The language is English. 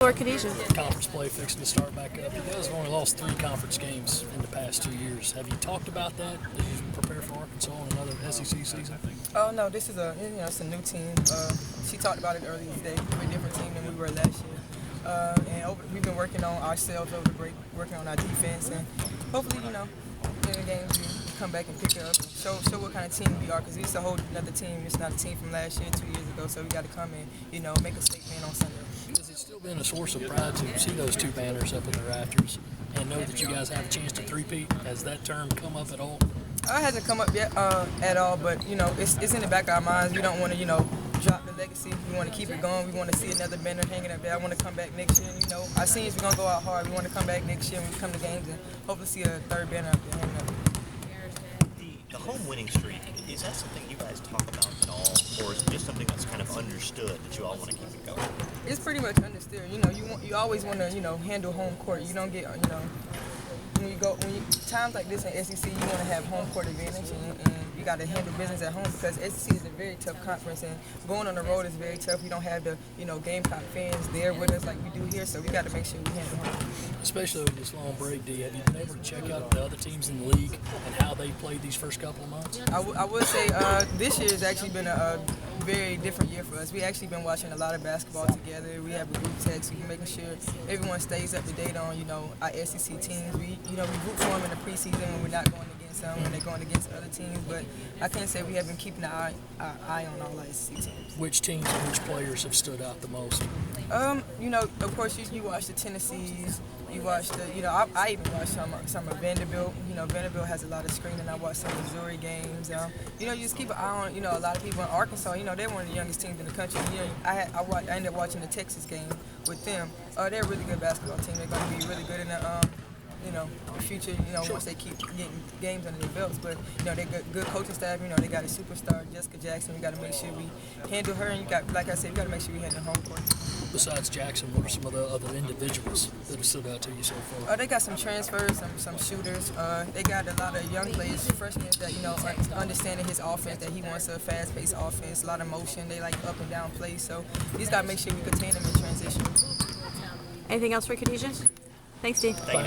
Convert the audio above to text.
Or Khadijah. Conference play fixing to start back up. You guys have only lost 3 conference games in the past 2 years. Have you talked about that as you prepare for Arkansas in another SEC season? Oh no, this is it's a new team. She talked about it earlier today. We're a different team than we were last year. We've been working on ourselves over the break, working on our defense, and hopefully, in the games we come back and pick it up, and show what kind of team we are. Because it's a whole another team. It's not a team from last year, 2 years ago. So we got to come and make a statement on Sunday. Has it still been a source of pride to see those 2 banners up in the rafters and know that you guys have a chance to three-peat? Has that term come up at all? It hasn't come up yet at all, but it's in the back of our minds. We don't want to drop the legacy. We want to keep it going. We want to see another banner hanging up there. I want to come back next year. And, our seniors are gonna go out hard. We want to come back next year when we come to games and hopefully see a 3rd banner up there hanging up. The home winning streak, is that something you guys talk about at all, or is it just something that's kind of understood that you all want to keep it going? It's pretty much understood. You always want to handle home court. You don't get when times like this in SEC, you want to have home court advantage, and you got to handle business at home because SEC is a very tough conference, and going on the road is very tough. We don't have the Gamecock fans there with us like we do here, so we got to make sure we handle home. Especially with this long break, D, have you been able to check out the other teams in the league and how they played these first couple of months? I would say this year has actually been a very different year for us. We actually been watching a lot of basketball together. We have a group text. We're making sure everyone stays up to date on our SEC teams. We root for them in the preseason when we're not going against them, when they're going against other teams. But I can't say we have been keeping our eye on all our SEC teams. Which teams and which players have stood out the most? Of course, you watch the Tennessees. You watch I even watch some of Vanderbilt. Vanderbilt has a lot of screening. I watch some Missouri games. You just keep an eye on, a lot of people in Arkansas. They're one of the youngest teams in the country. I ended up watching the Texas game with them. They're a really good basketball team. They're going to be really good in the future, Sure. Once they keep getting games under their belts. But, they got good coaching staff. They got a superstar, Jessica Jackson. We got to make sure we handle her. And like I said, we got to make sure we handle home court. Besides Jackson, what are some of the other individuals that have stood out to you so far? They got some transfers, some shooters. They got a lot of young players, freshmen that, understanding his offense, that he wants a fast-paced offense, a lot of motion. They like up and down plays. So we just got to make sure we contain them in transition. Anything else for Khadijah? Thanks, Dee. Thank you.